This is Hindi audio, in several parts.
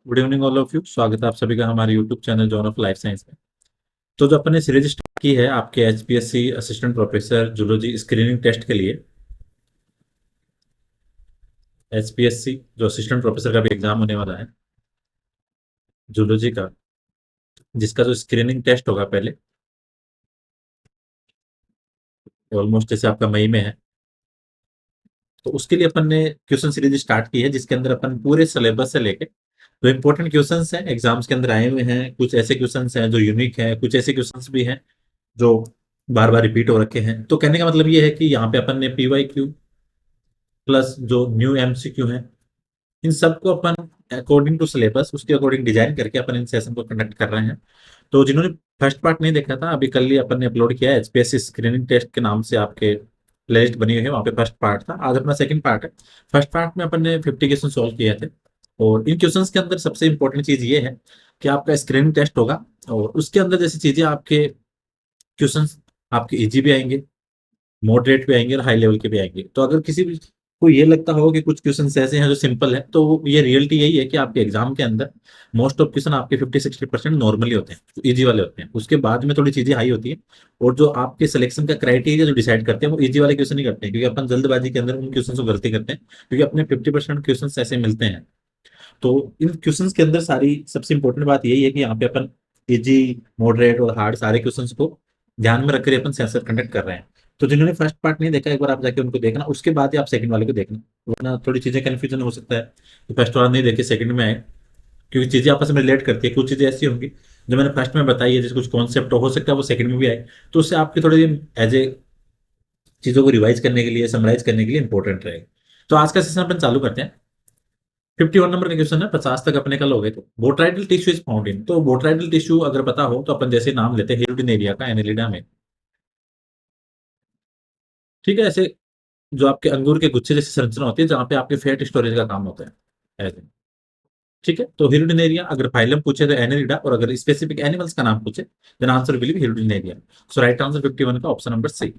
Good evening all of you. स्वागत है आप सभी का हमारे YouTube channel John of life science में। तो जो अपन ने सीरीज स्टार्ट की है आपके HPSC assistant professor zoology screening test के लिए, एचपीएससी जो असिस्टेंट प्रोफेसर का भी एग्जाम होने वाला है जूलॉजी का, जिसका जो स्क्रीनिंग टेस्ट होगा पहले ऑलमोस्ट जैसे आपका मई में है, तो उसके लिए अपन ने क्वेश्चन सीरीज स्टार्ट की है जिसके अंदर अपन पूरे सिलेबस से लेके जो इंपॉर्टेंट क्वेश्चंस हैं एग्जाम्स के अंदर आए हुए हैं, कुछ ऐसे क्वेश्चंस हैं जो यूनिक हैं, कुछ ऐसे क्वेश्चंस भी हैं जो बार बार रिपीट हो रखे हैं। तो कहने का मतलब ये है कि यहाँ पे अपन ने पीवाई क्यू प्लस जो न्यू एमसीक्यू है, इन सबको अपन अकॉर्डिंग टू सिलेबस उसके अकॉर्डिंग डिजाइन करके अपन इन सेशन को कंडक्ट कर रहे हैं। तो जिन्होंने फर्स्ट पार्ट नहीं देखा था, अभी कल ही अपन ने अपलोड किया है एचपीएससी स्क्रीनिंग टेस्ट के नाम से, आपके प्लेलिस्ट बनी हुई है, वहाँ पे फर्स्ट पार्ट था, आज अपना सेकंड पार्ट है। फर्स्ट पार्ट में अपन ने 50 क्वेश्चन सॉल्व किए थे, और इन क्वेश्चंस के अंदर सबसे इंपॉर्टेंट चीज ये है कि आपका स्क्रीनिंग टेस्ट होगा और उसके अंदर जैसी चीजें आपके क्वेश्चंस आपके इजी भी आएंगे, मॉडरेट भी आएंगे और हाई लेवल के भी आएंगे। तो अगर किसी भी को ये लगता हो कि कुछ क्वेश्चन ऐसे हैं जो सिंपल है, तो ये रियलिटी यही है कि आपके एग्जाम के अंदर मोस्ट ऑफ क्वेश्चन आपके 50-60% नॉर्मली होते हैं, इजी वाले होते हैं। उसके बाद में थोड़ी चीजें हाई होती है, और जो आपके सिलेक्शन का क्राइटेरिया जो डिसाइड करते हैं वो इजी वाले क्वेश्चन नहीं करते हैं, क्योंकि अपन जल्दबाजी के अंदर उन क्वेश्चन को गलती करते हैं, क्योंकि अपने 50% क्वेश्चन ऐसे मिलते हैं। तो इन क्वेश्चंस के अंदर सारी सबसे इंपॉर्टेंट बात यही है कि यहाँ पे अपन इजी, मॉडरेट और हार्ड सारे क्वेश्चंस को ध्यान में रखकर अपन सेंसर कंडक्ट कर रहे हैं। तो जिन्होंने फर्स्ट पार्ट नहीं देखा, एक बार आप जाके उनको देखना, उसके बाद ही आप सेकंड वाले को देखना, वरना थोड़ी चीजें कंफ्यूजन हो सकता है कि फर्स्ट वाला नहीं देखे सेकंड में आए, क्योंकि चीजें आपस में रिलेट करती है। कुछ चीजें ऐसी होंगी जो मैंने फर्स्ट में बताई है, जैसे कुछ कॉन्सेप्ट हो सकता है वो सेकंड में भी आए, तो उससे आपके थोड़े एज ए चीजों को रिवाइज करने के लिए, समराइज करने के लिए इंपॉर्टेंट रहेगा। तो आज का सेशन अपन चालू करते हैं। 51 नंबर का क्वेश्चन है, 50 तक अपने कल हो गए। तो बोट्राइडल टिश्यू इज फाउंड इन, तो बोट्राइडल टिश्यू अगर पता हो तो अपन जैसे नाम लेते हैं हेरुडिन एरिया का एनेलिडा में। ठीक है, ऐसे जो आपके अंगूर के गुच्छे जैसी संरचना होती है जहां पे आपके फैट स्टोरेज का काम होता है ऐसे। ठीक है, तो हिरुडिनेरिया अगर फाइलम पूछे तो एनेलिडा, और अगर स्पेसिफिक एनिमल्स का नाम पूछे then answer will be Hirudinaria. So right answer 51 का ऑप्शन नंबर सी।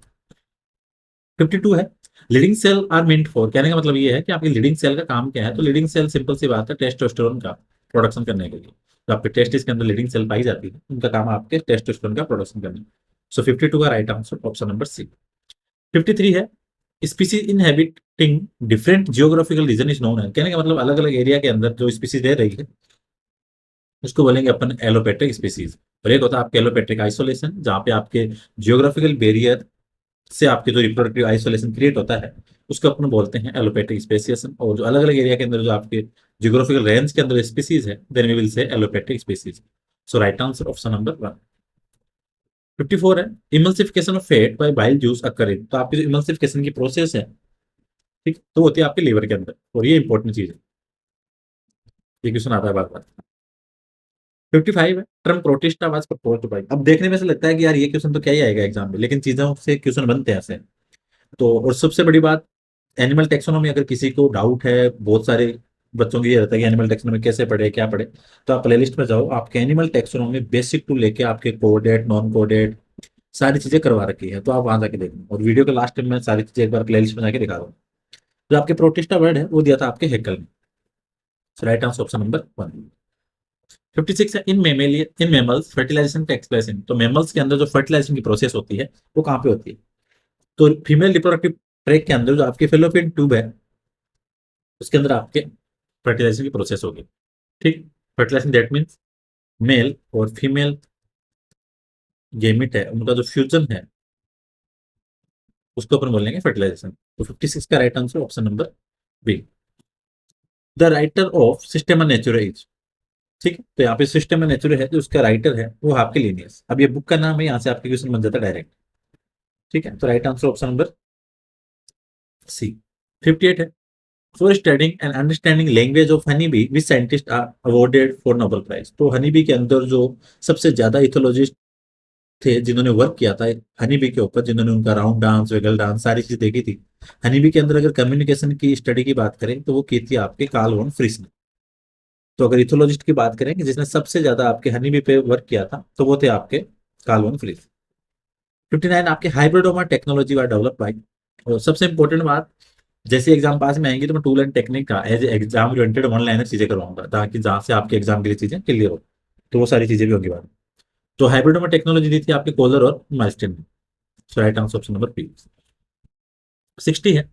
52 है, leading cell are meant for, कहने का मतलब ये है कि आपकी लीडिंग सेल का काम क्या है। तो लीडिंग सेल सिंपल सी बात है, टेस्टोस्टेरोन का प्रोडक्शन करने के लिए। तो आपके टेस्टिस के अंदर लीडिंग सेल पाई जाती है, उनका काम है आपके टेस्टोस्टेरोन का प्रोडक्शन करना। सो 52 का right answer option number C. 53 है, species inhabiting different geographical region is known है, कहने का मतलब अलग अलग एरिया के अंदर जो स्पीसीज रह रही है उसको बोलेंगे अपन एलोपेट्रिक स्पीसीज। और एक होता है आपके एलोपेट्रिक आइसोलेशन, जहाँ पे आपके जियोग्राफिकल बैरियर से आपके जो रिप्रोडक्टिव आइसोलेशन क्रिएट होता है उसको अपन बोलते हैं एलोपैथिक स्पेसिएशन। और जो अलग अलग एरिया के अंदर जो आपके जियोग्राफिकल रेंज के अंदर स्पीसीज है then we will say allopathic species. So right answer option number 1। 54 है, emulsification of fat by bile juice occurring, तो आपकी जो इमल्सिफिकेशन की प्रोसेस है, ठीक, तो होती है आपके लीवर के अंदर, और ये इंपॉर्टेंट चीज है, ये क्वेश्चन आता है बार बार। 55 है, term protista was proposed by, अब देखने में से लगता है कि यार ये क्वेश्चन तो क्या ही आएगा एग्जाम में, लेकिन चीजों से क्वेश्चन बनते हैं ऐसे। तो और सबसे बड़ी बात, एनिमल टेक्सोनॉमी अगर किसी को डाउट है, बहुत सारे बच्चों को ये रहता है कि एनिमल टेक्सोनॉमी कैसे पढ़े क्या पढ़े, तो आप प्लेलिस्ट में जाओ, आपके एनिमल टेक्सोनॉमी बेसिक टू लेके आपके कोडेड नॉन कोडेड सारी चीजें करवा रखी है, तो आप वहां जाके देखना। और वीडियो के लास्ट में सारी चीजें एक बार प्लेलिस्ट में जाके दिखा दो। जो आपके प्रोटिस्टा वर्ड है वो दिया था आपके हेकल में। Right answer option number 1। 56 है, in mammalian in mammals fertilization takes place in, तो मेमल्स के अंदर जो फर्टिलाइजेशन की प्रोसेस होती है वो कहाँ पे होती है। तो फीमेल रिप्रोडक्टिव ट्रैक के अंदर जो आपके फेलोपियन ट्यूब है उसके अंदर आपके फर्टिलाइजेशन की प्रोसेस होगी। ठीक, फर्टिलाइजेशन दैट मीन्स मेल और फीमेल गेमिट है उनका जो फ्यूजन है उसको अपन बोलेंगे फर्टिलाइजेशन। तो 56 का right answer option number B. The writer of Systema Naturae is, ठीक है, तो यहाँ पे सिस्टेमा नेचुरा है जो उसका राइटर है वो आपके लिनियस, अब ये बुक का नाम है, यहाँ से आपके क्वेश्चन बन जाता है डायरेक्ट। ठीक है, तो right answer option number C. 58 है, for studying and understanding language of honey bee which scientist are awarded for Nobel prize, तो हनी बी के अंदर जो सबसे ज्यादा इथोलॉजिस्ट थे जिन्होंने वर्क किया था हनी बी के ऊपर, जिन्होंने उनका राउंड डांस वेगल डांस सारी चीज देखी थी, हनी बी के अंदर अगर कम्युनिकेशन की स्टडी की बात करें तो वो की थी आपके कार्ल वॉन फ्रिस ने। तो अगर इथोलॉजिस्ट की बात करें कि जिसने सबसे ज्यादा आपके हनी बी पे वर्क किया था तो वो थे आपके कार्ल वॉन फ्रिस। 59 आपके हाइब्रिडोमा टेक्नोलॉजी व डेवलप बाई, और सबसे इंपॉर्टेंट बात, जैसे एग्जाम पास में आएंगे तो मैं टूल एंड टेक्निक का as exam oriented one liner चीजें करवाऊंगा, ताकि जहाँ से आपके एग्जाम के लिए चीजें क्लियर हो, तो वो सारी चीजें भी होंगी बाद में। तो हाइब्रिडो में टेक्नोलॉजी दी थी आपके कोलर और माइस्टिन ने। So right answer option number B. 60 है,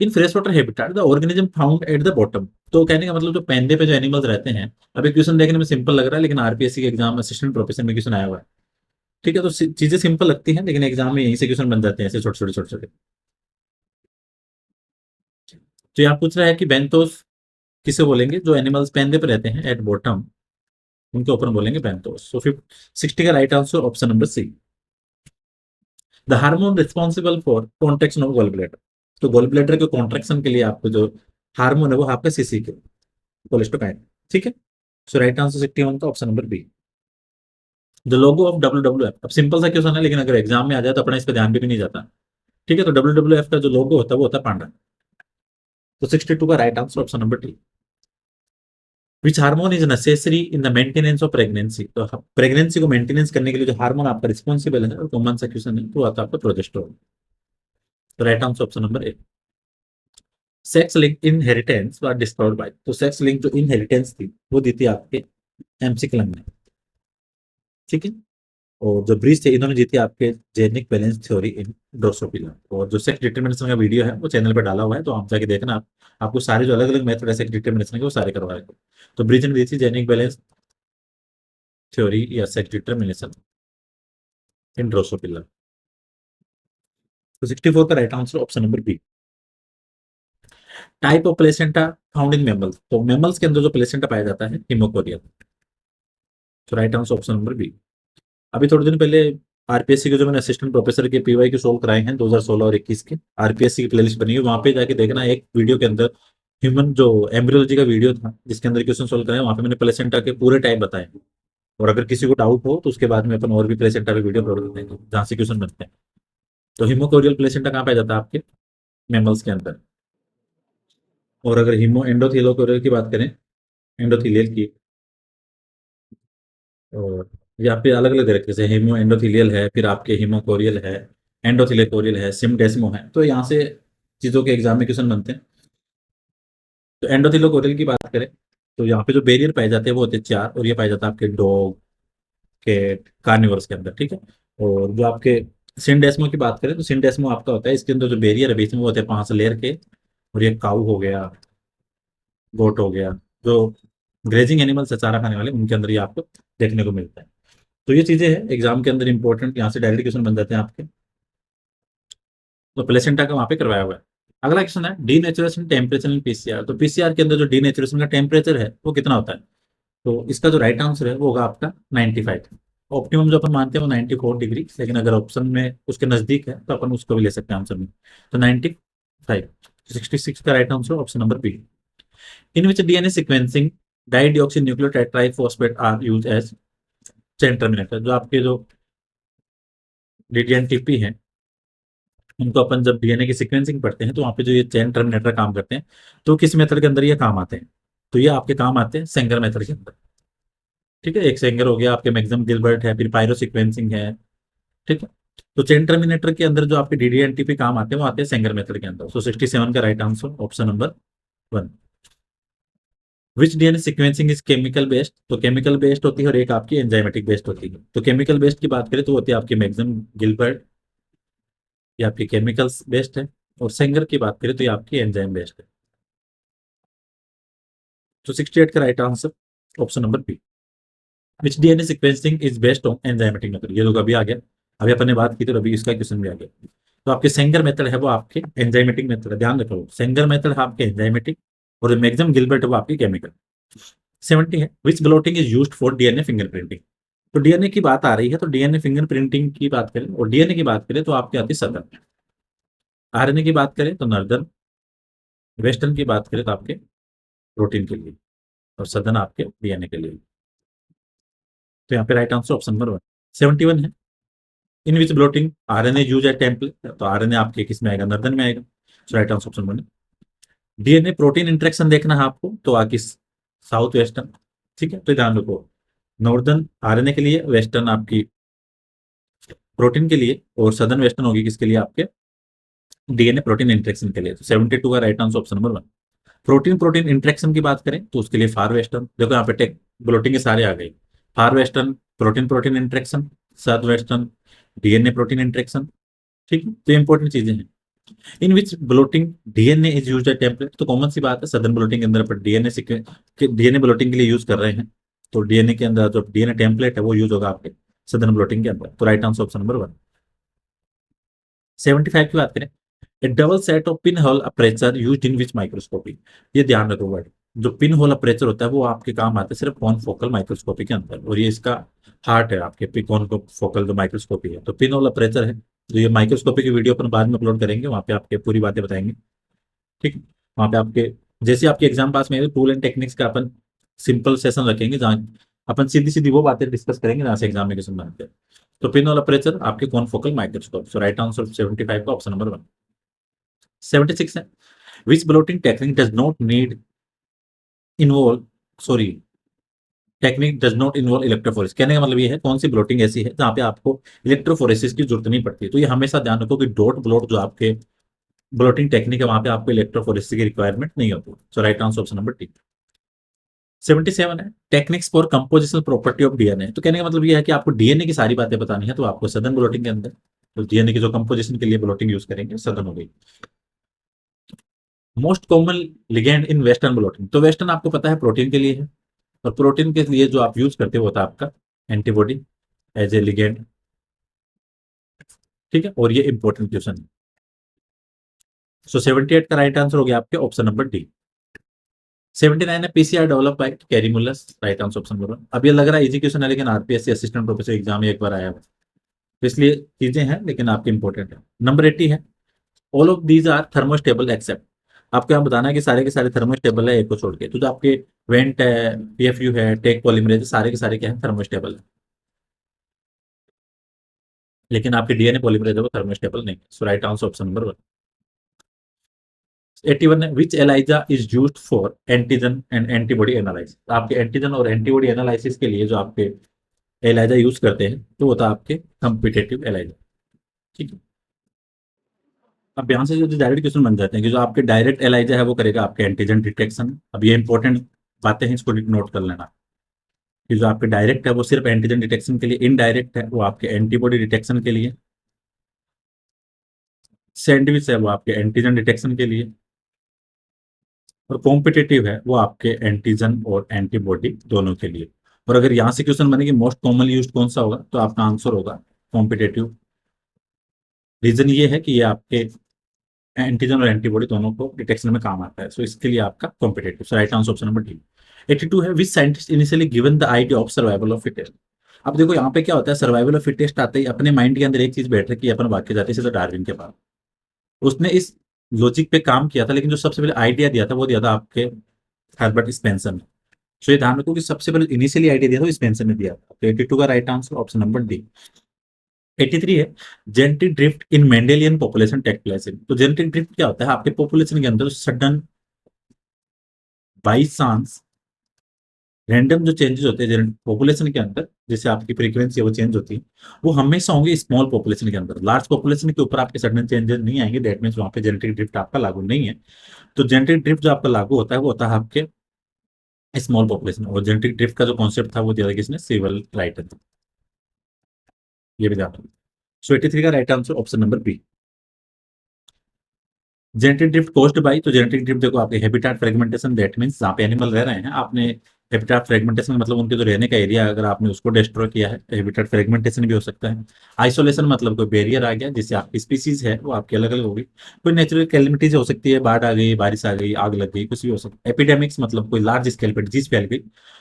in fresh water habitat the organism found at the bottom. तो कहने का मतलब जो पेंदे पे जो एनिमल्स रहते हैं, अब एक क्वेश्चन देखने में सिंपल लग रहा है, लेकिन आरपीएससी के एग्जाम असिस्टेंट प्रोफेसर में क्वेश्चन आया हुआ है। ठीक है, तो चीजें सिंपल लगती हैं, लेकिन एग्जाम में यहीं से क्वेश्चन बन जाते हैं ऐसे छोटे छोटे छोटे छोटे। तो यहाँ पूछ रहा है कि बेंथोस किसे बोलेंगे, जो एनिमल्स पेंदे पे रहते हैं एट बॉटम, उनके ऊपर बोलेंगे बेंथोस। सो 60 का right answer option number C. The hormone responsible for contraction of gall bladder. तो गॉल ब्लैडर के कॉन्ट्रेक्शन के लिए आपको जो हार्मोन है वो आपका सीसी के कोलेस्टोकाइन। ठीक है, सो राइट आंसर 61 का option number B. The logo of W W F, अब सिंपल सा क्वेश्चन है, लेकिन अगर एग्जाम में आ जाए तो अपना इस पर ध्यान भी नहीं जाता। ठीक है, तो डब्ल्यू डब्ल्यू एफ का जो लोगो होता है वो होता है पांडा। तो 62 का right answer option number D. Which hormone is necessary in the maintenance of pregnancy. तो प्रेगनेंसी को मेंटेनेंस करने के लिए जो हार्मोन आपका रिस्पॉन्सिबल है, कॉमन सा क्वेश्चन है, तो आता है आपका प्रोजेस्टेरोन। तो right answer option number A. Sex link inheritance were discovered by. तो सेक्स लिंक जो इनहेरिटेंस थी वो दी थी आपके एमसी क्लंग ने। ठीक है, और जो ब्रिज थे इन्होंने दी थी आपके genic balance theory in Drosophila. और जो सेक्स डिटरमिनेशन का वीडियो है वो चैनल पे डाला हुआ है, तो आप जाके देखना। आप आपको सारे जो अलग अलग मेथड है सेक्स डिटरमिनेशन के वो सारे करवाए। तो ब्रिज ने दी थी जेनिक बैलेंस थ्योरी या सेक्स डिटरमिनेशन इन ड्रोसोफिला। तो 64 का right answer option number B. Type of placenta found in mammals. तो मेमल्स के अंदर जो प्लेसेंटा पाया जाता है हिमोकोरियल। तो right answer option number B. अभी थोड़े दिन पहले आरपीएससी के जो मैंने असिस्टेंट प्रोफेसर के पीवाई के सोल्व कराए हैं 2016 और 21 के, आरपीएससी की प्लेलिस्ट बनी है, वहां पे जाके देखना। एक वीडियो के अंदर ह्यूमन जो एम्ब्रियोलॉजी का वीडियो था जिसके अंदर क्वेश्चन सोल्व कराए, वहां पे मैंने प्लेसेंटा के पूरे टाइप बताए। और अगर किसी को डाउट हो तो उसके बाद में अपन और भी प्लेसेंटा के वीडियो अपलोड कर देंगे जहाँ से क्वेश्चन बनते हैं। तो हिमोकोरियल प्लेसेंटा कहाँ पाया जाता है आपके मेमल्स के अंदर। और अगर हीमो एंडोथेलियोकोरियल की बात करें, एंडोथीलियल की, और यहाँ पे अलग अलग तरीके से हीमो एंडोथीलियल है, फिर आपके हीमोकोरियल है, एंडोथीलियोकोरियल है, सिमडेस्मो है, तो यहाँ से चीजों के एग्जाम में क्वेश्चन बनते हैं। तो एंडोथीलियोकोरियल की बात करें तो यहाँ पे जो बैरियर पाए जाते हैं वो होते हैं चार, और ये पाया जाता है आपके डॉग के कार्निवर्स के अंदर। ठीक है, और जो आपके सिंडेस्मो की बात करें तो सिंडेस्मो आपका होता है इसके अंदर जो बैरियर है बीच में वो होते हैं 5 लेयर के। और ये काऊ हो गया, गोट हो गया, जो ग्रेजिंग एनिमल्स है चारा खाने वाले, उनके अंदर ये आपको देखने को मिलता है। तो ये चीजें हैं एग्जाम के अंदर इंपॉर्टेंट, यहाँ से डायरेक्ट क्वेश्चन बन जाते हैं आपके। तो प्लेसेंटा का वहाँ पे करवाया हुआ है। अगला क्वेश्चन है डी नेचुरेशन टेम्परेचर इन पीसीआर। तो पीसीआर के अंदर जो डी नेचुरेशन का टेम्परेचर है वो कितना होता है। तो इसका जो राइट आंसर है वो होगा आपका 95। ऑप्टिमम जो अपन मानते हैं वो 94 डिग्री, लेकिन अगर ऑप्शन में उसके नजदीक है तो अपन उसको भी ले सकते हैं आंसर में। तो 95। 66 का right answer option number B. In which DNA sequencing dideoxy nucleotide triphosphate are use as chain terminator. जो आपके जो डीडीएनटीपी है उनको अपन जब डीएनए की सीक्वेंसिंग पढ़ते हैं तो वहाँ पे जो ये चेन टर्मिनेटर काम करते हैं, तो किस मेथड के अंदर ये काम आते हैं। तो ये आपके काम आते हैं सेंगर मेथड के अंदर। ठीक है, एक सेंगर हो गया, आपके मैक्सिमम गिलबर्ट है, फिर पायरो सीक्वेंसिंग है। ठीक है, तो चेन टर्मिनेटर के अंदर जो आपके डीडीएनटीपी काम आते हैं वो आते हैं सेंगर मेथड के अंदर। सो 67 का right answer option number 1। Which DNA sequencing is chemical based. तो केमिकल बेस्ड होती है और एक आपकी एंजाइमेटिक बेस्ड होती है। तो केमिकल बेस्ड की बात करें तो होती है आपकी मैक्सिमम गिलबर्ट, ये आपकी केमिकल्स बेस्ड है। और सेंगर की बात करें तो ये आपकी एंजाइम बेस्ड है। तो 68 का right answer option number B. Which DNA sequencing is based on enzymatic method. ये लोग अभी आ गया, अभी अपन ने बात की तो अभी इसका क्वेश्चन भी आ गया। तो आपके सेंगर मेथड है वो आपके एंजाइमेटिक मेथड है, ध्यान रखो सेंगर मेथड है आपके एंजाइमेटिक, और जो मैक्सिमम गिलबर्ट है वो आपकी केमिकल। 70 है which blotting is used for DNA fingerprinting. तो डीएनए की बात आ रही है तो डीएनए फिंगरप्रिंटिंग की बात करें और डीएनए की बात करें तो आपके आती है सदर्न। आरएनए की बात करें तो नर्दर्न। वेस्टर्न की बात करें तो आपके प्रोटीन के लिए, और सदर्न आपके डीएनए के लिए। तो यहाँ पे राइट आंसर ऑप्शन नंबर 1। 71 है in which blotting RNA use at template. तो आरएनए आपके किस में आएगा, नर्दर्न में आएगा। So right answer option 1। DNA protein interaction देखना है आपको तो आगे साउथ वेस्टर्न। ठीक है, तो ध्यान रखो नॉर्दर्न आरएनए के लिए, वेस्टर्न आपकी प्रोटीन के लिए, और सदर्न वेस्टर्न होगी किसके लिए आपके डीएनए प्रोटीन इंटरेक्शन के लिए। तो 72 का right answer option number 1। Protein protein interaction की बात करें तो उसके लिए फार वेस्टर्न, देखो यहाँ पे टेक ब्लोटिंग के सारे आ गए। Far western protein protein interaction, south western DNA protein interaction. ठीक है, तो इंपॉर्टेंट चीजें हैं। In which blotting DNA is used as template, तो कॉमन सी बात है, सदर्न ब्लोटिंग के अंदर अपन डीएनए ब्लोटिंग के लिए यूज कर रहे हैं। तो डीएनए के अंदर जो डीएनए टेम्पलेट है वो यूज होगा आपके सदर्न ब्लोटिंग के अंदर। तो राइट आंसर ऑप्शन नंबर 1। 75 की बात करें, A double set of pin hole aperture used in which microscopy. ये ध्यान रखो वर्ड, जो पिन होल अपर्चर होता है वो आपके काम आता है सिर्फ कॉन फोकल माइक्रोस्कोपी के अंदर, और ये इसका हार्ट है आपके पिकॉन फोकल जो माइक्रोस्कोपी है। तो पिन होल अपर्चर है, जो ये माइक्रोस्कोपी की वीडियो अपन बाद में अपलोड करेंगे, वहाँ पे आपके पूरी बातें बताएंगे। ठीक है, वहाँ पे आपके जैसे आपके एग्जाम पास में टूल एंड टेक्निक्स का अपन सिंपल सेशन रखेंगे, जहाँ अपन सीधी सीधी वो बातें डिस्कस करेंगे जहाँ से एग्जाम में क्वेश्चन बनते हैं। तो पिन होल अपर्चर आपके confocal microscope. So right answer 75 का ऑप्शन नंबर 1। 76 है, which blotting technique does not need involve sorry technique does not involve electrophoresis. कहने का मतलब ये है, कौन सी ब्लोटिंग ऐसी है जहाँ पे आपको इलेक्ट्रोफोरेसिस की जरूरत नहीं पड़ती। तो ये हमेशा ध्यान रखो कि डॉट ब्लोट जो आपके ब्लोटिंग टेक्निक है वहां पे आपको इलेक्ट्रोफोरेसिस की रिक्वायरमेंट नहीं होती। So right answer option number T. 77 है, techniques for compositional property of DNA. तो कहने का मतलब ये है कि आपको डीएनए की सारी बातें बतानी है, तो आपको सदर्न ब्लोटिंग के अंदर तो डीएनए की जो कंपोजिशन के लिए ब्लोटिंग यूज करेंगे सदर्न हो गई। Most common ligand in western blotting, तो वेस्टर्न आपको पता है प्रोटीन के लिए है, और प्रोटीन के लिए जो आप यूज करते हो होता है आपका एंटीबॉडी एज ए लिगेंड। ठीक है, और ये इंपॉर्टेंट क्वेश्चन है। सो 78 का राइट आंसर हो गया आपके ऑप्शन नंबर डी। 79 है, PCR develop by carry Muller's. Right answer option number 1। अब ये लग रहा है इजी क्वेश्चन है, लेकिन आरपीएससी असिस्टेंट प्रोफेसर एग्जाम में एक बार आया है, तो इसलिए चीजें हैं लेकिन आपके इंपॉर्टेंट है। नंबर 80 है, all of these are thermostable except. आपको यहाँ बताना है कि सारे के सारे थर्मोस्टेबल है एक को छोड़ के। तो जो आपके वेंट है, पीएफयू है, टेक पॉलीमरेज, सारे के सारे क्या है, थर्मोस्टेबल है। लेकिन आपके डीएनए पॉलीमरेज है वो थर्मोस्टेबल नहीं है। So right answer option number 1। 81 है, which ELISA is used for antigen and antibody analysis. आपके एंटीजन और एंटीबॉडी एनालिसिस के लिए जो आपके एलाइजा यूज करते हैं तो होता है आपके कम्पिटेटिव एलाइजा। ठीक है, अब यहाँ से जो डायरेक्ट क्वेश्चन बन जाते हैं कि जो आपके डायरेक्ट एलाइजा है वो करेगा आपके एंटीजन डिटेक्शन। अब ये इंपॉर्टेंट बातें हैं, इसको नोट कर लेना कि जो आपके डायरेक्ट है वो सिर्फ एंटीजन डिटेक्शन के लिए, इनडायरेक्ट है वो आपके एंटीबॉडी डिटेक्शन के लिए, सैंडविच है वो आपके एंटीजन डिटेक्शन के लिए, और कॉम्पिटेटिव है वो आपके एंटीजन और एंटीबॉडी दोनों के लिए। और अगर यहाँ से क्वेश्चन बने कि मोस्ट कॉमनली यूज कौन सा होगा, तो आपका आंसर होगा कॉम्पिटेटिव। रीजन ये है कि ये आपके एंटीजन और एंटीबॉडी दोनों को डिटेक्शन में काम आता है, सो इसके लिए आपका competitive. So right answer option number D. 82 है, which scientist initially given the idea of survival of fittest. अब देखो यहाँ पे क्या होता है, सर्वाइवल ऑफ फिटेस्ट आते ही अपने माइंड के अंदर एक चीज बैठ रही है, अपन भाग के जाते हैं सीधा डार्विन के पास। उसने इस लॉजिक पे काम किया था, लेकिन जो सबसे पहले आइडिया दिया था वो दिया था आपके हर्बर्ट स्पेंसर ने। तो ये ध्यान रखो कि सबसे पहले इनिशियली आइडिया दिया था वो स्पेंसर ने दिया था। तो 82 का right answer option number D. 83 है, genetic drift in Mendelian population take place in. तो जेनेटिक ड्रिफ्ट क्या होता है, आपके पॉपुलेशन के अंदर सडन बाई चांस रैंडम जो चेंजेस होते हैं पॉपुलेशन के अंदर, जैसे आपकी फ्रीक्वेंसी है वो चेंज होती है, वो हमेशा होंगे स्मॉल पॉपुलेशन के अंदर। लार्ज पॉपुलेशन के ऊपर आपके सडन चेंजेस नहीं आएंगे, दैट मीन्स वहां पे जेनेटिक ड्रिफ्ट आपका लागू नहीं है। तो जेनेटिक ड्रिफ्ट जो आपका लागू होता है वो होता है आपके स्मॉल पॉपुलेशन। और जेनेटिक ड्रिफ्ट का जो कॉन्सेप्ट था वो दिया था किसने, सिविल राइटर। ये भी ध्यान रखो। सो 83 का right answer option number B. Genetic drift caused by, तो जेनेटिक ड्रिफ्ट देखो आपके हैबिटेट फ्रेगमेंटेशन, दैट मींस जहाँ पे एनिमल रह रहे हैं आपने हैबिटेट फ्रेगमेंटेशन मतलब उनके जो रहने का एरिया अगर आपने उसको डिस्ट्रॉय किया है, तो हैबिटेट फ्रेगमेंटेशन भी हो सकता है। आइसोलेशन मतलब कोई बैरियर आ गया, जिससे आपकी स्पीसीज है वो आपकी अलग अलग होगी। कोई नेचुरल कैलेमिटीज हो सकती है, बाढ़ आ गई, बारिश आ गई, आग लग गई, कुछ भी हो सकता है। एपिडेमिक्स मतलब कोई लार्ज स्केल पर डिजीज फैल गई।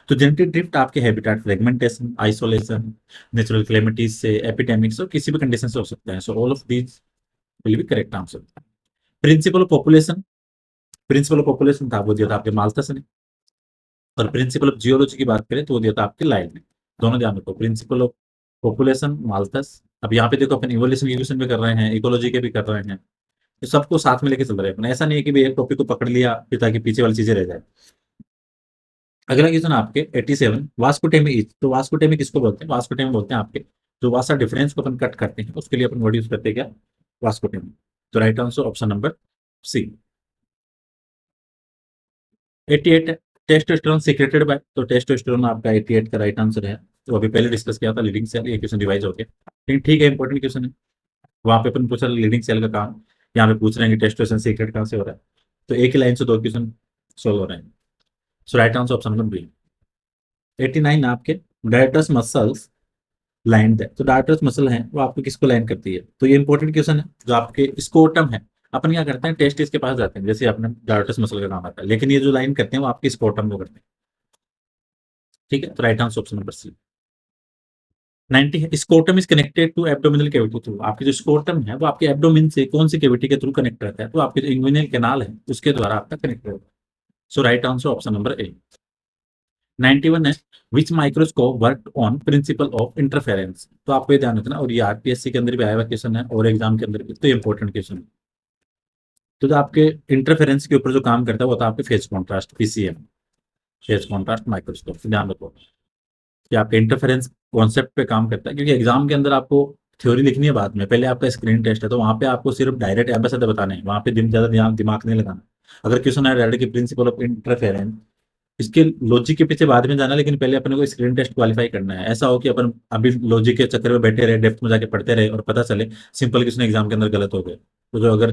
तो जेनेटिक ड्रिफ्ट आपके habitat fragmentation, isolation, natural calamities से, एपिडेमिक्स और किसी भी कंडीशन से हो सकता है। So all of these will be correct answer. Principle of population, principle of population था वो दिया था आपके माल्थस ने। और प्रिंसिपल ऑफ जियोलॉजी की बात करें तो वो दिया था आपके लाइल ने। दोनों ध्यान रखो, प्रिंसिपल ऑफ पॉपुलेशन माल्थस। अब यहाँ पे देखो अपन इवोल्यूशन की क्वेश्चन भी कर रहे हैं, इकोलॉजी के भी कर रहे हैं, तो सबको साथ में लेके चल रहे हैं अपन। ऐसा नहीं है कि भाई एक टॉपिक को पकड़ लिया फिर ताकि पीछे वाली चीजें रह जाए। अगला क्वेश्चन आपके 87, वास्कोटेमी इज। तो वास्कोटेमी किसको बोलते हैं, वास्कोटेमी बोलते हैं आपके जो वासा डिफरेंस को अपन कट करते हैं उसके लिए अपन वर्ड यूज करते हैं क्या, वास्कोटेमी। तो right answer option number C. 88 है, टेस्टोस्टेरोन सीक्रेटेड बाय, तो टेस्टोस्टेरोन आपका 88 का राइट आंसर है। तो अभी पहले डिस्कस किया था लीडिंग सेल, ये क्वेश्चन रिवाइज हो गया, लेकिन ठीक है, इंपॉर्टेंट क्वेश्चन है। वहां पे अपन पूछा लीडिंग सेल का काम, यहाँ पे पूछ रहे हैं कि टेस्टोस्टेरोन सीक्रेट कहाँ से हो रहा है। तो एक ही लाइन से दो क्वेश्चन सोल्व हो रहे हैं। So right answer option number B. 89 आपके डायटस मसल्स लाइन है, तो डायटस मसल है वो आपको किसको लाइन करती है, तो ये इंपॉर्टेंट क्वेश्चन है। जो आपके स्कोटम है, अपन क्या करते हैं टेस्ट इसके पास जाते हैं, जैसे अपने डायटस मसल का काम आता है, लेकिन ये जो लाइन करते हैं वो आपके स्कोटम को करते हैं। ठीक है, तो right answer option number C. 90 है, scrotum is connected to abdominal cavity through, आपकी जो स्कोटम है वो आपके एब्डोमिन से कौन सी कैविटी के थ्रू कनेक्ट रहता है, तो आपके जो इंग्विनल कैनाल है उसके द्वारा आपका कनेक्ट होगा। So right answer option number A. 91 है, which microscope work on principle of interference, तो आपको ये ध्यान रखना, और ये आरपीएससी के अंदर भी आया हुआ क्वेश्चन है और एग्जाम के अंदर भी, तो इंपॉर्टेंट क्वेश्चन है। तो जो आपके इंटरफेरेंस के ऊपर जो काम करता है वो था आपके phase contrast, PCM, phase contrast microscope, ध्यान रखो कि आपके इंटरफेरेंस कॉन्सेप्ट पे काम करता है, क्योंकि एग्जाम के अंदर आपको थ्योरी लिखनी है बाद में, पहले आपका स्क्रीन टेस्ट है, तो वहां पे आपको सिर्फ डायरेक्ट एम्बेसडर बताने हैं, वहां पे ज्यादा दिमाग नहीं लगाना। अगर क्वेश्चन है डायरेक्ट की प्रिंसिपल ऑफ इंटरफेरेंस, इसके लॉजिक के पीछे बाद में जाना, लेकिन पहले अपने को स्क्रीन टेस्ट क्वालिफाई करना है। ऐसा हो कि अपन अभी लॉजिक के चक्कर में बैठे रहे, डेप्थ में जाके पढ़ते रहे और पता चले सिंपल क्वेश्चन एग्जाम के अंदर गलत हो गए, तो जो अगर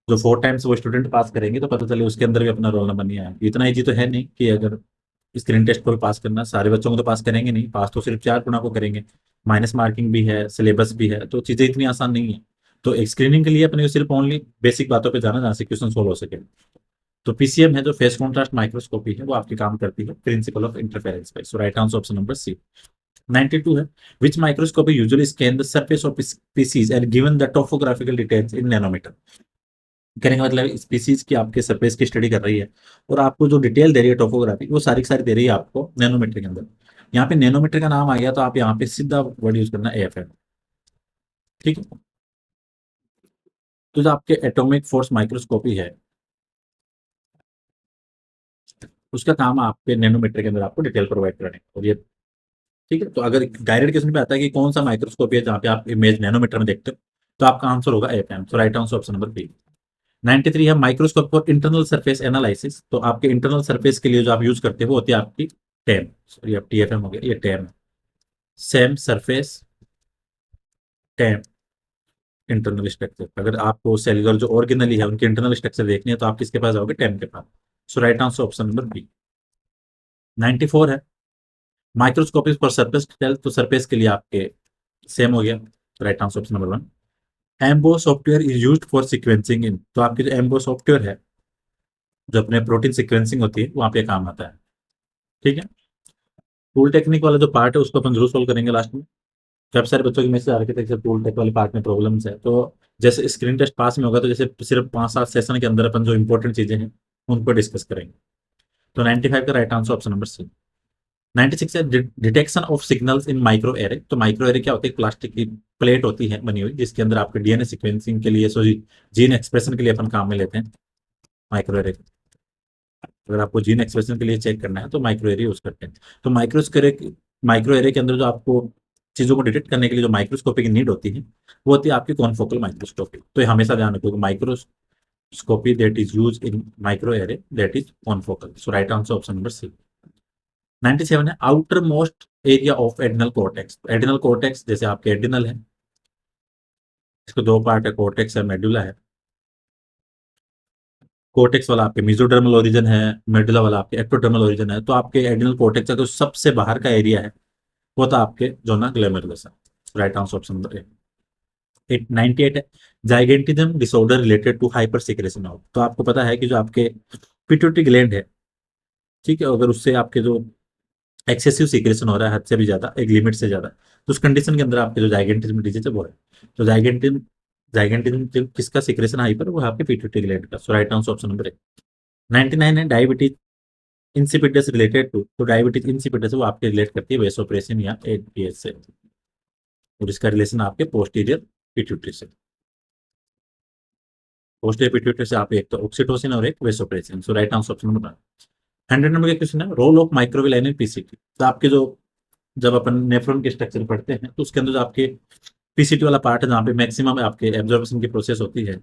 जो 4 टाइम्स वो स्टूडेंट पास करेंगे तो पता चले उसके अंदर भी अपना रोल नंबर नहीं आया। इतना ईजी तो है नहीं कि अगर स्क्रीन टेस्ट को भी पास करना, सारे बच्चों को तो पास करेंगे नहीं, पास तो सिर्फ 4 गुणा को करेंगे, माइनस मार्किंग भी है, सिलेबस भी है, तो चीजें इतनी आसान नहीं है। तो एक स्क्रीनिंग के लिए अपने को सिर्फ ओनली बेसिक बातों पे जाना जहाँ से क्वेश्चन सोल्व हो सके। तो पीसीएम है जो फेस कॉन्ट्रास्ट माइक्रोस्कोपी है, वो आपकी काम करती है प्रिंसिपल ऑफ इंटरफेरेंस पे। So right answer option number C. 92 है, which microscopy usually scan the surface of species and given the topographical details in nanometer. कहने का मतलब स्पीसीज की आपके सरफेस की स्टडी कर रही है और आपको जो डिटेल दे रही है टोपोग्राफी, वो सारी की सारी दे रही है आपको नैनोमीटर के अंदर। यहाँ पे नैनोमीटर का नाम आ गया तो आप यहाँ पे सीधा वर्ड यूज करना एएफएम। ठीक है, तो जो आपके एटॉमिक फोर्स माइक्रोस्कोपी है उसका काम आपके नैनोमीटर के अंदर आपको डिटेल प्रोवाइड करने का, और ये ठीक है। तो अगर डायरेक्ट क्वेश्चन पे आता है कि कौन सा माइक्रोस्कोपी है जहाँ पे आप इमेज नैनोमीटर में देखते हो, तो आपका आंसर होगा एएफएम। तो right answer option number B. 93 है, microscope for internal surface analysis, तो आपके इंटरनल सरफेस के लिए जो आप यूज करते हो वो होती है आपकी टेम, सॉरी अब टीएफएम हो गया, ये टेम, सेम सरफेस टेम इंटरनल स्ट्रक्चर। अगर आपको सेलुलर जो ऑर्गेनली है उनके इंटरनल स्ट्रक्चर देखनी है तो आप किसके पास जाओगे, टेम के पास। So right answer option number B. 94 है, माइक्रोस्कोपिक फॉर सरफेस टेल, तो सरफेस के लिए आपके सेम हो गया, right answer option number 1। EMBO software is used for sequencing in, तो आपकी जो एम्बो सॉफ्टवेयर है जो अपने प्रोटीन सिक्वेंसिंग होती है वहां पे काम आता है। ठीक है, टूल टेक्निक वाला जो पार्ट है उसको अपन जरूर सोल्व करेंगे लास्ट में। काफी सारे बच्चों की मैसेज आ रखे थे कि टूल टेक वाले पार्ट में प्रॉब्लम्स है, तो जैसे स्क्रीन टेस्ट पास में होगा तो जैसे सिर्फ 5-7 सेशन के अंदर अपन जो इंपॉर्टेंट चीजें हैं उनको डिस्कस करेंगे। तो 95 का right answer option number C. 96 है, detection of signals in microarray, तो माइक्रो एरे क्या होती है, प्लास्टिक की प्लेट होती है बनी हुई जिसके अंदर आपके डीएनए सिक्वेंसिंग के लिए, सॉरी जीन एक्सप्रेशन के लिए अपन काम में लेते हैं माइक्रो एरे। अगर आपको जीन एक्सप्रेशन के लिए चेक करना है तो माइक्रो एरे यूज करते हैं। तो माइक्रो एरे के अंदर जो आपको चीजों को डिटेक्ट करने के लिए जो माइक्रोस्कोपी की नीड होती है वो होती है आपकी कॉन्फोकल माइक्रोस्कोपी। तो ये हमेशा ध्यान रखो, microscopy that is use in microarray that is confocal. So right answer option number C. 97 है, outermost area of adrenal cortex, adrenal cortex जैसे आपके एडिनल है, इसके दो पार्ट है, कोर्टेक्स है, मेडुला है। कोर्टेक्स वाला आपके मेसोडर्मल ओरिजिन है, मेडुला वाला आपके एक्टोडर्मल ओरिजिन है, तो आपके एडिनल कोर्टेक्स का जो सबसे बाहर का एरिया है वो था आपके जोना ग्लैमेरुलस है। Right answer option number A. 98 है, gigantism disorder related to hyper secretion of, तो आपको पता है कि जो आपके पिट्यूटरी ग्लैंड है, ठीक है, अगर उससे आपके जो एक्सेसिव सीक्रेशन हो रहा है हद से भी ज्यादा, एक लिमिट से ज्यादा, तो उस कंडीशन के अंदर आपके जो जाइगेंटिज्म डिजीज है वो है। तो जाइगेंटिज्म किसका सीक्रेशन हाइपर, वो है आपके पिट्यूटरी ग्लैंड का। So right answer option number A. 99 है, डायबिटीज इंसिपिडस रिलेटेड टू, तो डायबिटीज इंसिपिडस वो आपके रिलेट करती है वेसोप्रेसिन या एडीएच से, और इसका रिलेशन आपके पोस्टीरियर पिट्यूटरी से। पोस्टीरियर पिट्यूटरी से आप एक तो ऑक्सीटोसिन और एक vasopressin. So right answer option number 100 number का क्वेश्चन है, role of microvilli in PCT, तो आपके जो जब अपन नेफ्रॉन के स्ट्रक्चर पढ़ते हैं तो उसके अंदर जो आपके पीसीटी वाला पार्ट है जहाँ पे मैक्सिमम आपके एब्जॉर्प्शन की प्रोसेस होती है,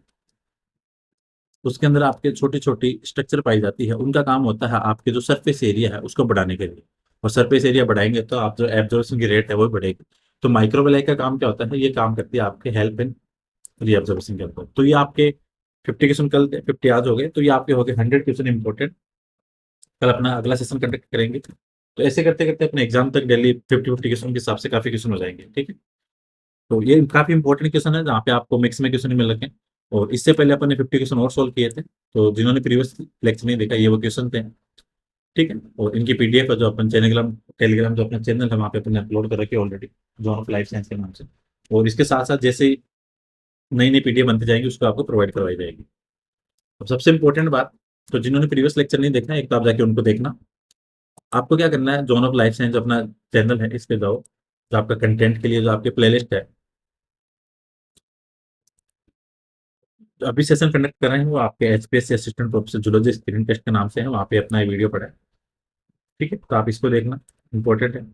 उसके अंदर आपके छोटी-छोटी स्ट्रक्चर पाई जाती है, उनका काम होता है आपके जो सरफेस एरिया है उसको बढ़ाने के लिए, और सरफेस एरिया बढ़ाएँगे तो आप जो एब्ज़ॉर्प्शन की रेट है वो भी बढ़ेगी। तो माइक्रोवेलाई का काम क्या होता है, ये काम करती है आपके हेल्प इन रीअब्ज़ॉर्प्शन के ऊपर। तो ये आपके 50 क्वेश्चन कल थे, 50 आज हो गए, तो ये आपके हो गए 100 क्वेश्चन इम्पोर्टेंट। कल अपना अगला सेशन कंडक्ट करेंगे। तो ऐसे करते-करते अपने एग्ज़ाम तक डेली 50-50 क्वेश्चन के हिसाब से काफ़ी क्वेश्चन हो जाएँगे, ठीक है? तो ये काफ़ी इंपॉर्टेंट क्वेश्चन है जहाँ पे आपको मिक्स में क्वेश्चन मिल रखे हैं, और इससे पहले अपन ने 50 क्वेश्चन और सॉल्व किए थे। तो जिन्होंने प्रीवियस लेक्चर नहीं देखा, ये वो क्वेश्चन थे, ठीक है? और इनकी पीडीएफ है जो अपन टेलीग्राम टेलीग्राम जो अपना चैनल है वहाँ पे अपन ने अपलोड कर रखी है already, John of life science के नाम से। और इसके साथ-साथ जैसे ही नई-नई पीडीएफ बनती जाएगी उसको आपको प्रोवाइड करवाई जाएगी। अब सबसे इम्पोर्टेंट बात, तो जिन्होंने प्रीवियस लेक्चर नहीं देखा है, एक तो आप जाके उनको देखना। आपको क्या करना है, जॉन ऑफ लाइफ साइंस अपना चैनल है, इस पे जाओ, जो आपका कंटेंट के लिए जो आपकी प्लेलिस्ट है, तो अभी सेशन कंडक्ट कर रहे हैं वो आपके HPSC assistant professor zoology screening test के नाम से है, वहाँ पे अपना ये वीडियो पड़ा है, ठीक है? तो आप इसको देखना, इंपॉर्टेंट है।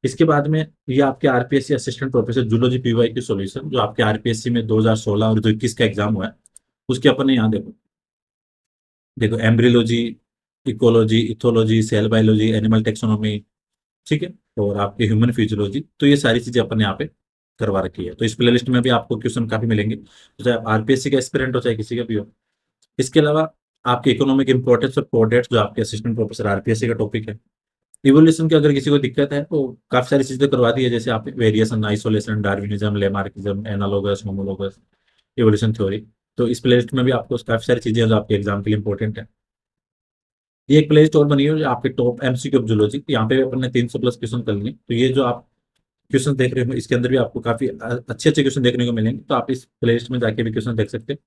इसके बाद में ये आपके RPSC assistant professor zoology PY की सॉल्यूशन जो आपके आरपीएससी में 2016 और 2021 का एग्जाम हुआ है, उसके अपन ने यहाँ देखो, देखो embryology, ecology, ethology, cell biology, animal taxonomy, ठीक है? और आपकी ह्यूमन फिजियोलॉजी, तो ये सारी चीजें अपन ने यहाँ पे करवा रखी है। तो इस प्लेलिस्ट में भी आपको क्वेश्चन काफी मिलेंगे, तो चाहे आप आरपीएससी का एस्पिरेंट हो चाहे किसी का भी हो। इसके अलावा आपके इकोनॉमिक इंपॉर्टेंस ऑफ कोडेट्स जो आपके असिस्टेंट प्रोफेसर आरपीएससी का टॉपिक है। इवोल्यूशन की अगर किसी को दिक्कत है तो काफी सारी चीजें करवा दी है, जैसे आप variation, isolation, Darwinism, Lamarckism, analogous, homologous, evolution theory. तो इस प्लेलिस्ट में भी आपको काफी सारी चीजें हैं जो आपके एग्जाम के लिए इंपॉर्टेंट है। ये एक प्ले स्टोर बनी है जो आपके टॉप एमसीक्यू ऑफ जूलॉजी, यहाँ पे भी अपन ने 300 प्लस क्वेश्चन कर लिए। तो ये जो आप क्वेश्चन देख रहे हो इसके अंदर भी आपको काफी अच्छे अच्छे क्वेश्चन देखने को मिलेंगे, तो आप इस प्लेलिस्ट में जाके भी क्वेश्चन देख सकते हैं।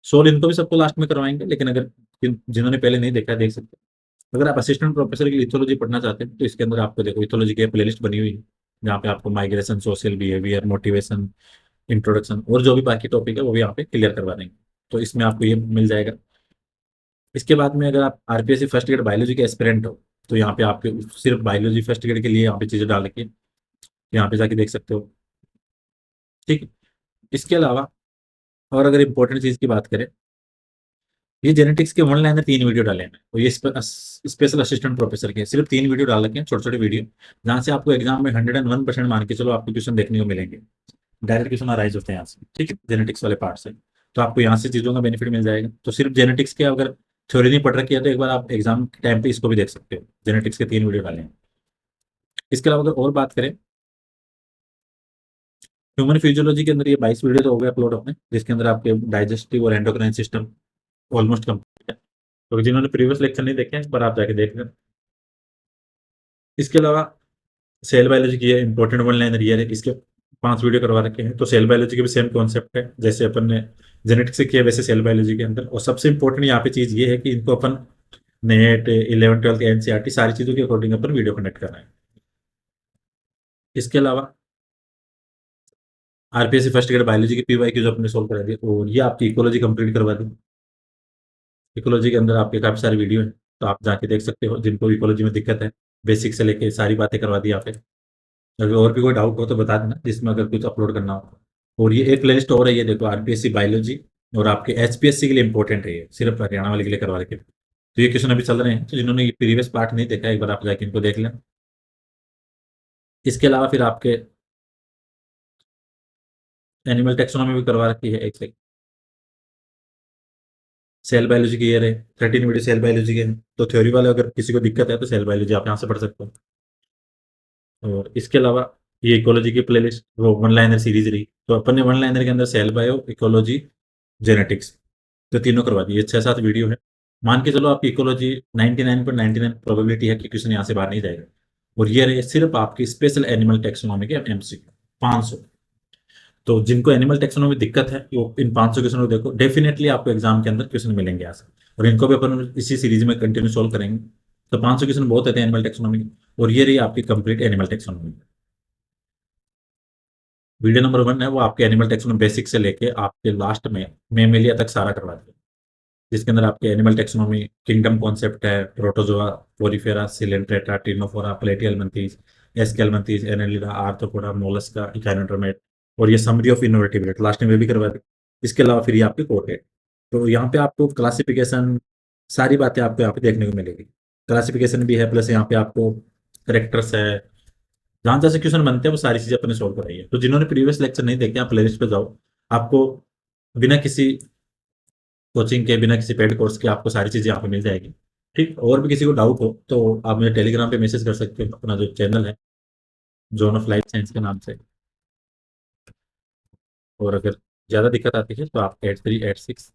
सोल्व इनको भी सबको लास्ट में करवाएंगे, लेकिन अगर जिन्होंने पहले नहीं देखा है देख सकते हैं। अगर आप असिस्टेंट प्रोफेसर की इथोलॉजी पढ़ना चाहते हैं तो इसके अंदर आपको देखो इथोलॉजी की प्लेलिस्ट बनी हुई है, जहाँ पे आपको migration, social behaviour, motivation, introduction और जो भी बाकी टॉपिक है वो भी यहाँ पे क्लियर करवा देंगे। तो इसमें आपको ये मिल जाएगा। इसके बाद में अगर आप आरपीएससी फर्स्ट ग्रेड बायोलॉजी के एस्पिरेंट हो, तो यहाँ पे आपके सिर्फ बायोलॉजी फर्स्ट ग्रेड के लिए यहाँ पे चीजें डाल रखी है, यहाँ पे जाके देख सकते हो, ठीक है? इसके अलावा और अगर इंपॉर्टेंट चीज की बात करें, ये जेनेटिक्स के वन लाइनर 3 वीडियो डाले हैं, और ये स्पेशल असिस्टेंट प्रोफेसर के सिर्फ 3 वीडियो डाल रखे हैं, छोटे छोटे वीडियो, जहाँ से आपको एग्जाम में 101% मान के चलो आपको क्वेश्चन देखने को मिलेंगे। डायरेक्ट क्वेश्चन अराइज होते हैं यहाँ से, ठीक है, जेनेटिक्स वाले पार्ट से। तो आपको यहाँ से चीजों का बेनिफिट मिल जाएगा। तो सिर्फ जेनेटिक्स के अगर थ्योरी नहीं पढ़ रखी है तो एक बार आप एग्जाम के टाइम पे इसको भी देख सकते हो, जेनेटिक्स के 3 वीडियो डाले हैं। इसके अलावा अगर और बात करें, ह्यूमन फिजियोलॉजी के अंदर ये 22 वीडियो तो हो गए अपलोड अपने, जिसके अंदर आपके डाइजेस्टिव और एंडोक्राइन सिस्टम ऑलमोस्ट कंप्लीट है। तो जिन्होंने प्रीवियस लेक्चर नहीं देखे हैं इस पर आप जाके देख लें। इसके अलावा सेल बायोलॉजी की इंपॉर्टेंट वन लाइनर ये है, इसके 5 वीडियो करवा रखे हैं। तो सेल बायोलॉजी के भी सेम कॉन्सेप्ट है, जैसे अपन ने जेनेटिक्स से किया वैसे सेल बायोलॉजी के अंदर। और सबसे इंपॉर्टेंट यहाँ पे चीज ये है कि इनको अपन नेट 11 12 एनसीईआरटी सारी चीजों के अकॉर्डिंग अपन वीडियो कंडक्ट कर रहे हैं। इसके अलावा आरपीएससी फर्स्ट ग्रेड बायोलॉजी की पीवाई की जो अपने सोल्व करा दी, और ये आपकी इकोलॉजी कंप्लीट करवा दी। इकोलॉजी के अंदर आपके काफी सारे वीडियो हैं, तो आप जाके देख सकते हो जिनको इकोलॉजी में दिक्कत है, बेसिक से लेके सारी बातें करवा दी यहाँ पे। अगर और भी कोई डाउट हो तो बता देना, जिसमें अगर कुछ अपलोड करना हो। और ये एक प्लेलिस्ट और है, ये देखो आरपीएससी बायोलॉजी, और आपके एचपीएससी के लिए इंपॉर्टेंट है, ये सिर्फ हरियाणा वाले के लिए करवा रखे। तो ये क्वेश्चन अभी चल रहे हैं, तो जिन्होंने ये प्रीवियस पार्ट नहीं देखा एक बार आप जाके इनको देख लें। इसके अलावा फिर आपके एनिमल टेक्सोनॉमी भी करवा रखी है एक से। सेल बायोलॉजी की ये रहे 13 वीडियो सेल बायोलॉजी के हैं। तो थ्योरी वाले अगर किसी को दिक्कत है तो सेल बायोलॉजी आप यहाँ से पढ़ सकते हो। और इसके अलावा ये इकोलॉजी की प्लेलिस्ट वो वन लाइनर सीरीज रही, तो अपन ने वन लाइनर के अंदर सेल बायो, इकोलॉजी, जेनेटिक्स, तो तीनों करवा दी। ये 6-7 वीडियो है। मान के चलो आपकी इकोलॉजी 99.99 प्रोबेबिलिटी है कि क्वेश्चन यहाँ से बाहर नहीं जाएगा। और ये रहे सिर्फ आपकी स्पेशल एनिमल टेक्सोनॉमी के एमसीक्यू 500। तो जिनको एनिमल टेक्सोनॉमी दिक्कत है वो इन 500 क्वेश्चन को देखो, डेफिनेटली आपको एग्जाम के अंदर क्वेश्चन मिलेंगे यहाँ से। और इनको भी अपन इसी सीरीज में कंटिन्यू सोल्व करेंगे। तो 500 क्वेश्चन बहुत होते हैं एनिमल टेक्सोनॉमी के। और ये रही आपकी complete animal taxonomy. Video number 1 है वो आपके एनिमल टेक्सोनॉमी बेसिक से लेके आपके लास्ट में मेमेलिया तक सारा करवा दिया, जिसके अंदर आपके एनिमल टेक्सोनॉमी किंगडम कॉन्सेप्ट है, protozoa, porifera, coelenterata, ctenophora, platyhelminthes, aschelminthes, annelida, arthropoda, mollusca, echinodermata, और ये समरी ऑफ इनोवेटिबिलिटी लास्ट में भी करवा दी। इसके अलावा फिर ये आपके कोर्ट है। तो यहाँ पे आपको क्लासिफिकेशन, सारी बातें आपको यहाँ पे देखने को मिलेगी। क्लासिफिकेशन भी है, प्लस यहाँ पे आपको करेक्टर्स है, जहां जैसे क्वेश्चन बनते हैं वो सारी चीजें अपने सोल्व कराई है। तो जिन्होंने प्रीवियस लेक्चर नहीं देखे, आप प्लेलिस्ट पे जाओ, आपको बिना किसी कोचिंग के, बिना किसी पेड कोर्स के आपको सारी चीजें यहाँ पे मिल जाएगी। ठीक, और भी किसी को डाउट हो तो आप मुझे टेलीग्राम पे मैसेज कर सकते हो, अपना जो चैनल है जोन ऑफ लाइफ साइंस के नाम से। और अगर ज्यादा दिक्कत आती है तो आप 8386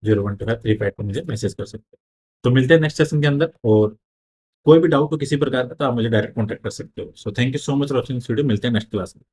0125 पर मुझे मैसेज कर सकते हो। तो मिलते हैं नेक्स्ट सेशन के अंदर, और कोई भी डाउट हो किसी प्रकार का तो आप मुझे डायरेक्ट कॉन्टैक्ट कर सकते हो। So thank you so much for watching this video, मिलते हैं नेक्स्ट क्लास में।